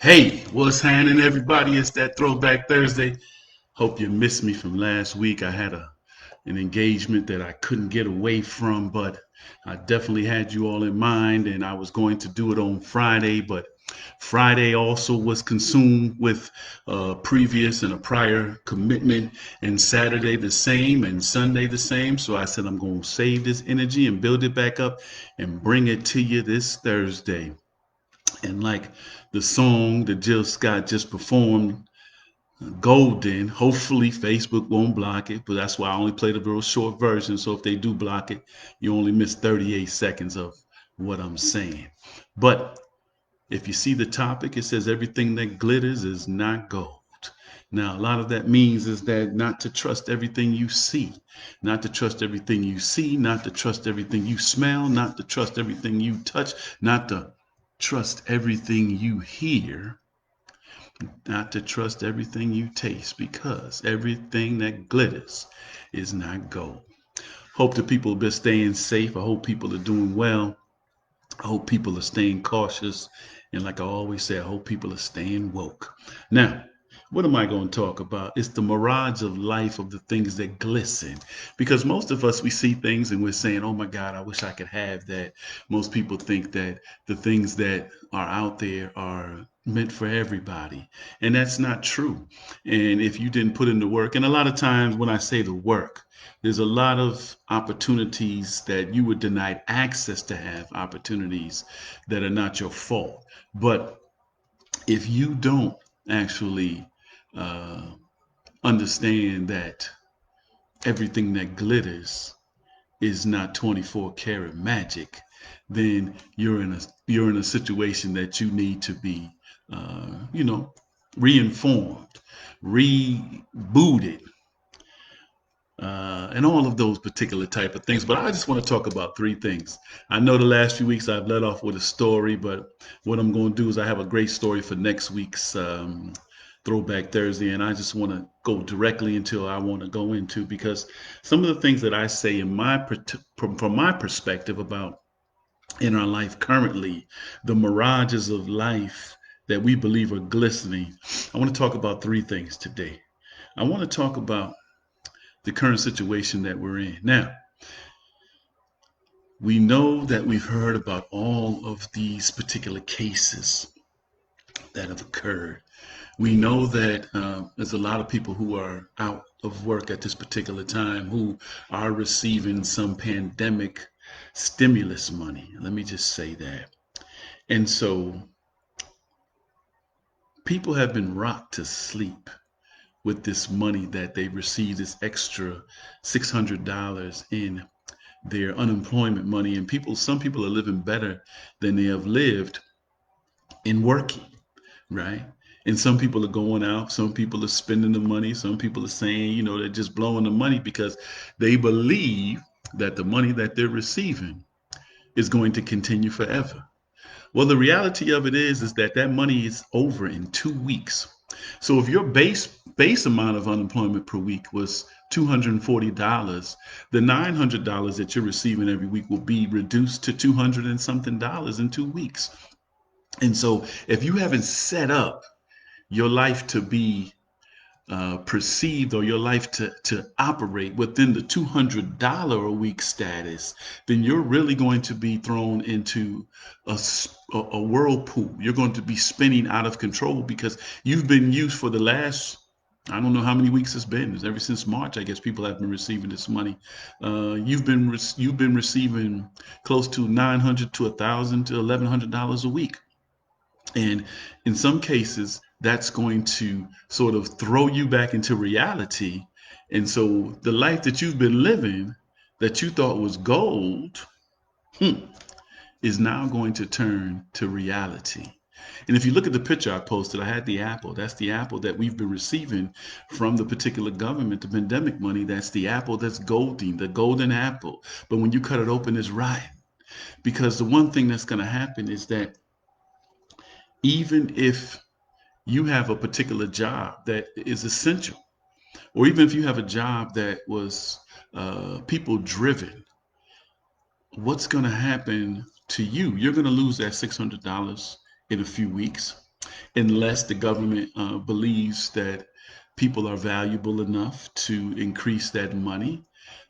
Hey, what's happening, everybody? It's that Throwback Thursday. Hope you missed me from last week. I had an engagement that I couldn't get away from, but I definitely had you all in mind, and I was going to do it on Friday, but Friday also was consumed with previous and a prior commitment, and Saturday the same, and Sunday the same. So I said I'm going to save this energy and build it back up and bring it to you this Thursday. And like the song that Jill Scott just performed, Golden, hopefully Facebook won't block it, but that's why I only played a real short version. So if they do block it, you only miss 38 seconds of what I'm saying. But if you see the topic, it says everything that glitters is not gold. Now, a lot of that means is that not to trust everything you see, not to trust everything you see, not to trust everything you smell, not to trust everything you touch, not to trust everything you hear, not to trust everything you taste, because everything that glitters is not gold. Hope the people have been staying safe. I hope people are doing well. I hope people are staying cautious. And like I always say, I hope people are staying woke. Now, what am I going to talk about? It's the mirage of life, of the things that glisten. Because most of us, we see things and we're saying, oh my God, I wish I could have that. Most people think that the things that are out there are meant for everybody. And that's not true. And if you didn't put in the work, and a lot of times when I say the work, there's a lot of opportunities that you were denied access to have opportunities that are not your fault. But if you don't actually uh, understand that everything that glitters is not 24 karat magic, then you're in a situation that you need to be, you know, reinformed, rebooted, and all of those particular type of things. But I just want to talk about three things. I know the last few weeks I've let off with a story, but what I'm going to do is I have a great story for next week's Throwback Thursday, and I just want to go directly into I want to go into because some of the things that I say in from my perspective about in our life currently, the mirages of life that we believe are glistening. I want to talk about three things today. I want to talk about the current situation that we're in. Now, we know that we've heard about all of these particular cases that have occurred. We know that there's a lot of people who are out of work at this particular time who are receiving some pandemic stimulus money. Let me just say that. And so people have been rocked to sleep with this money that they received, this extra $600 in their unemployment money, and some people are living better than they have lived in working, right? And some people are going out, some people are spending the money, some people are saying, they're just blowing the money because they believe that the money that they're receiving is going to continue forever. Well, the reality of it is that that money is over in 2 weeks. So if your base amount of unemployment per week was $240, the $900 that you're receiving every week will be reduced to 200 and something dollars in 2 weeks. And so if you haven't set up your life to be perceived, or your life to operate within the $200 a week status, then you're really going to be thrown into a whirlpool. You're going to be spinning out of control because you've been used for the last, I don't know how many weeks it's been. It's ever since March, I guess people have been receiving this money. You've been receiving close to 900 to 1,000 to $1,100 a week. And in some cases, that's going to sort of throw you back into reality. And so the life that you've been living that you thought was gold is now going to turn to reality. And if you look at the picture I posted, I had the apple. That's the apple that we've been receiving from the particular government, the pandemic money. That's the apple that's golden, the golden apple. But when you cut it open, it's rotten. Because the one thing that's going to happen is that even if you have a particular job that is essential, or even if you have a job that was people driven, what's going to happen to you? You're going to lose that $600 in a few weeks. unless the government believes that people are valuable enough to increase that money,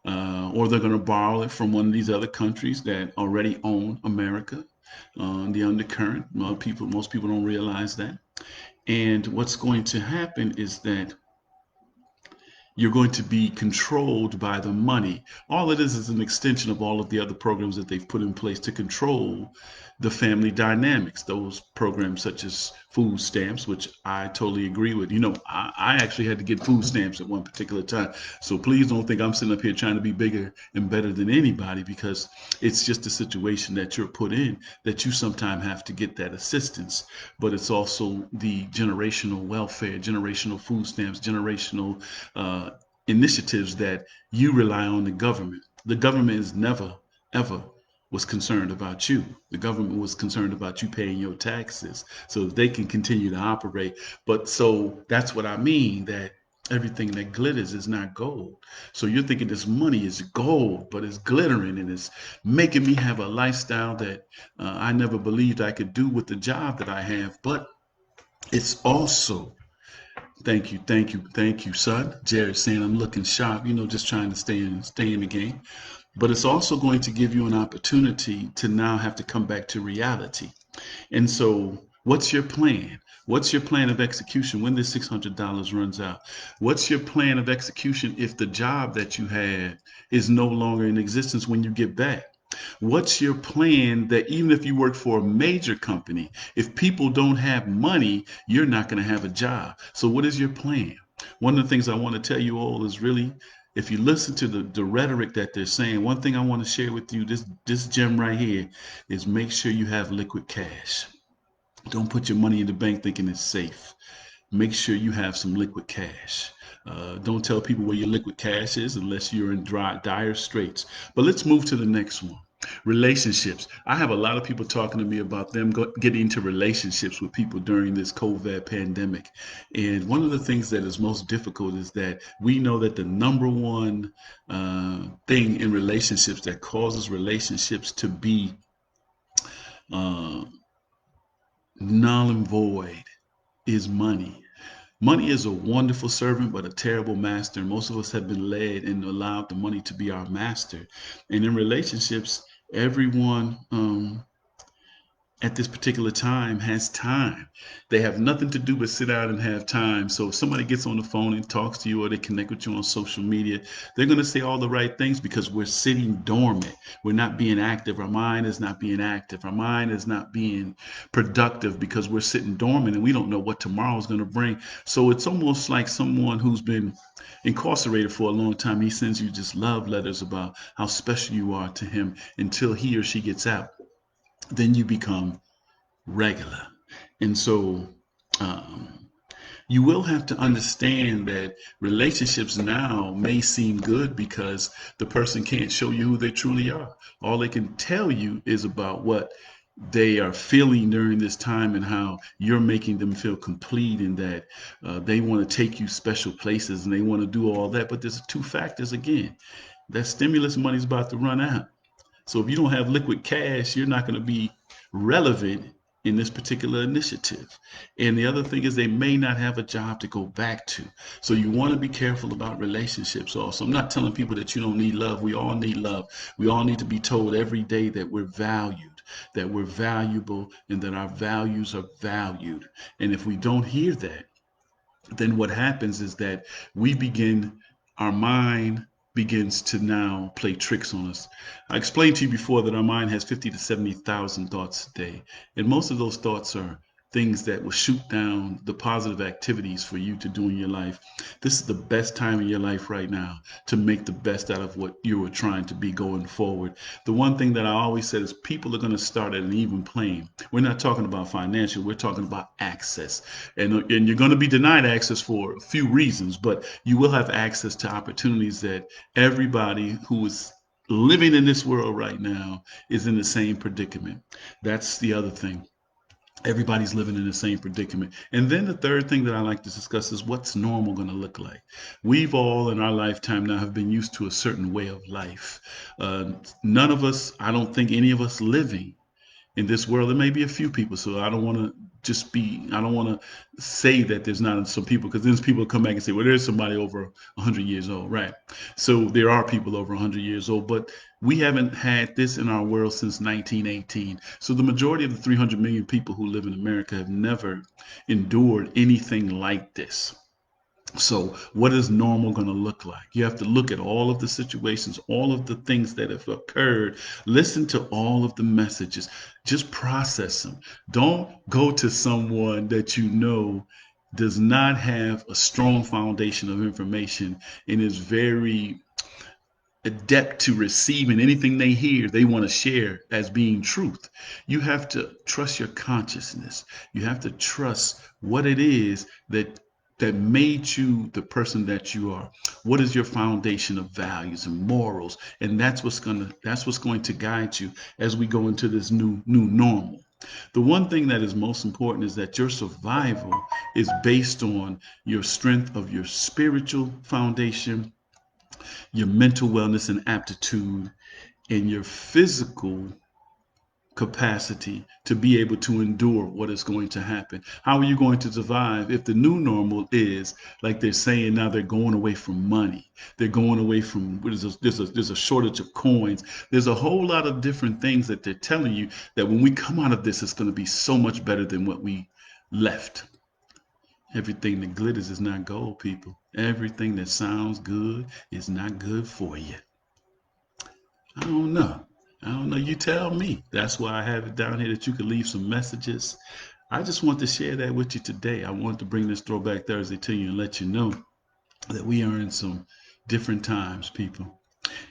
or they're going to borrow it from one of these other countries that already own America. The undercurrent, most people don't realize that. And what's going to happen is that you're going to be controlled by the money. All it is an extension of all of the other programs that they've put in place to control the family dynamics. Those programs such as food stamps, which I totally agree with. I actually had to get food stamps at one particular time. So please don't think I'm sitting up here trying to be bigger and better than anybody, because it's just a situation that you're put in that you sometimes have to get that assistance. But it's also the generational welfare, generational food stamps, generational initiatives that you rely on the government. The government is never, ever was concerned about you. The government was concerned about you paying your taxes so that they can continue to operate. But so that's what I mean, that everything that glitters is not gold. So you're thinking this money is gold, but it's glittering and it's making me have a lifestyle that I never believed I could do with the job that I have. But it's also, thank you, thank you, thank you, son. Jared saying I'm looking sharp, just trying to stay in the game. But it's also going to give you an opportunity to now have to come back to reality. And so, what's your plan? What's your plan of execution when this $600 runs out? What's your plan of execution if the job that you had is no longer in existence when you get back? What's your plan that even if you work for a major company, if people don't have money, you're not going to have a job? So, what is your plan? One of the things I want to tell you all is really, if you listen to the rhetoric that they're saying, one thing I want to share with you, this gem right here, is make sure you have liquid cash. Don't put your money in the bank thinking it's safe. Make sure you have some liquid cash. Don't tell people where your liquid cash is unless you're in dire straits. But let's move to the next one. Relationships. I have a lot of people talking to me about them getting into relationships with people during this COVID pandemic. And one of the things that is most difficult is that we know that the number one thing in relationships that causes relationships to be uh, null and void is money. Money is a wonderful servant, but a terrible master. Most of us have been led and allowed the money to be our master. And in relationships, everyone at this particular time has time. They have nothing to do but sit out and have time. So if somebody gets on the phone and talks to you, or they connect with you on social media, they're going to say all the right things because we're sitting dormant. We're not being active. Our mind is not being active. Our mind is not being productive because we're sitting dormant and we don't know what tomorrow is going to bring. So it's almost like someone who's been incarcerated for a long time. He sends you just love letters about how special you are to him until he or she gets out. Then you become regular. And so you will have to understand that relationships now may seem good because the person can't show you who they truly are. All they can tell you is about what they are feeling during this time and how you're making them feel complete, and that they want to take you special places and they want to do all that. But there's two factors again. That stimulus money is about to run out. So if you don't have liquid cash, you're not going to be relevant in this particular initiative. And the other thing is they may not have a job to go back to. So you want to be careful about relationships also. I'm not telling people that you don't need love. We all need love. We all need to be told every day that we're valued, that we're valuable, and that our values are valued. And if we don't hear that, then what happens is that we begin, our mind begins to now play tricks on us. I explained to you before that our mind has 50 to 70,000 thoughts a day. And most of those thoughts are things that will shoot down the positive activities for you to do in your life. This is the best time in your life right now to make the best out of what you were trying to be going forward. The one thing that I always said is people are going to start at an even plane. We're not talking about financial, we're talking about access. And you're going to be denied access for a few reasons, but you will have access to opportunities that everybody who is living in this world right now is in the same predicament. That's the other thing. Everybody's living in the same predicament. And then the third thing that I like to discuss is what's normal going to look like. We've all in our lifetime now have been used to a certain way of life. None of us, I don't think any of us living in this world, there may be a few people, so I don't want to just be, I don't want to say that there's not some people, because then people come back and say, well, there's somebody over 100 years old, right? So there are people over 100 years old, but we haven't had this in our world since 1918. So the majority of the 300 million people who live in America have never endured anything like this. So, what is normal going to look like? You have to look at all of the situations, all of the things that have occurred. Listen to all of the messages. Just process them. Don't go to someone that you know does not have a strong foundation of information and is very adept to receiving anything they hear, they want to share as being truth. You have to trust your consciousness. You have to trust what it is that made you the person that you are. What is your foundation of values and morals? And that's what's going to guide you as we go into this new normal. The one thing that is most important is that your survival is based on your strength of your spiritual foundation, your mental wellness and aptitude, and your physical capacity to be able to endure what is going to happen. How are you going to survive if the new normal is, like they're saying now, they're going away from money, they're going away from, there's a shortage of coins, there's a whole lot of different things that they're telling you that when we come out of this, it's going to be so much better than what we left. Everything that glitters is not gold, people. Everything that sounds good is not good for you. I don't know. I don't know. You tell me. That's why I have it down here that you can leave some messages. I just want to share that with you today. I want to bring this Throwback Thursday to you and let you know that we are in some different times, people.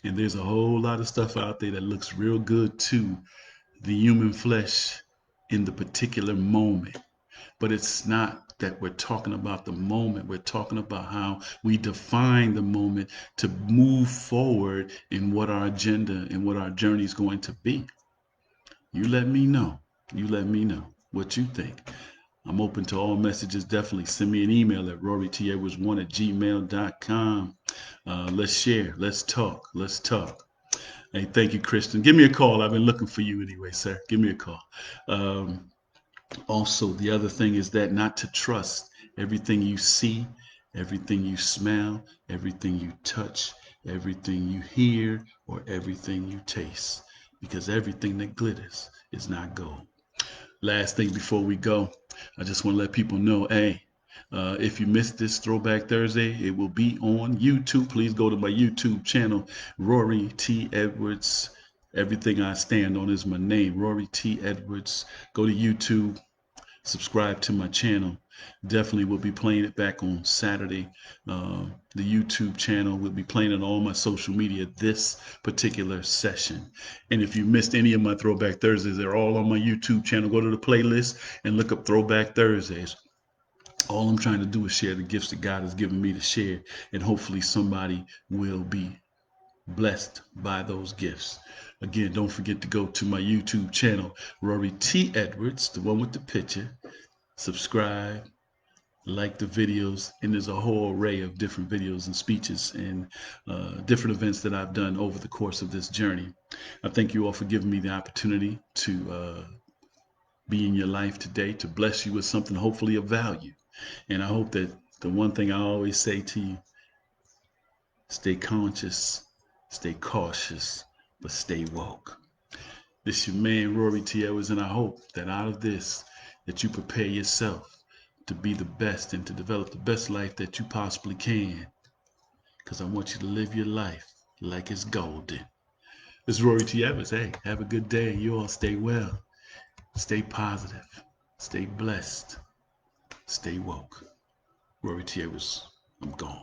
And there's a whole lot of stuff out there that looks real good to the human flesh in the particular moment. But it's not that we're talking about the moment. We're talking about how we define the moment to move forward in what our agenda and what our journey is going to be. You let me know. You let me know what you think. I'm open to all messages. Definitely send me an email at rorytedwards1@gmail.com. Let's share. Let's talk. Let's talk. Hey, thank you, Kristen. Give me a call. I've been looking for you anyway, sir. Give me a call. Also, the other thing is that not to trust everything you see, everything you smell, everything you touch, everything you hear, or everything you taste, because everything that glitters is not gold. Last thing before we go, I just want to let people know, hey, if you missed this Throwback Thursday, it will be on YouTube. Please go to my YouTube channel, Rory T. Edwards. Everything I stand on is my name, Rory T. Edwards. Go to YouTube, subscribe to my channel. Definitely will be playing it back on Saturday. The YouTube channel will be playing it on all my social media this particular session. And if you missed any of my Throwback Thursdays, they're all on my YouTube channel. Go to the playlist and look up Throwback Thursdays. All I'm trying to do is share the gifts that God has given me to share, and hopefully somebody will be blessed by those gifts. Again, don't forget to go to my YouTube channel, Rory T. Edwards, the one with the picture. Subscribe, like the videos, and there's a whole array of different videos and speeches and different events that I've done over the course of this journey. I thank you all for giving me the opportunity to be in your life today, to bless you with something hopefully of value. And I hope that the one thing I always say to you, stay conscious, stay cautious, but stay woke. This your man, Rory T. Edwards, and I hope that out of this, that you prepare yourself to be the best and to develop the best life that you possibly can. Because I want you to live your life like it's golden. This is Rory T. Edwards. Hey, have a good day. You all stay well. Stay positive. Stay blessed. Stay woke. Rory T. Edwards, I'm gone.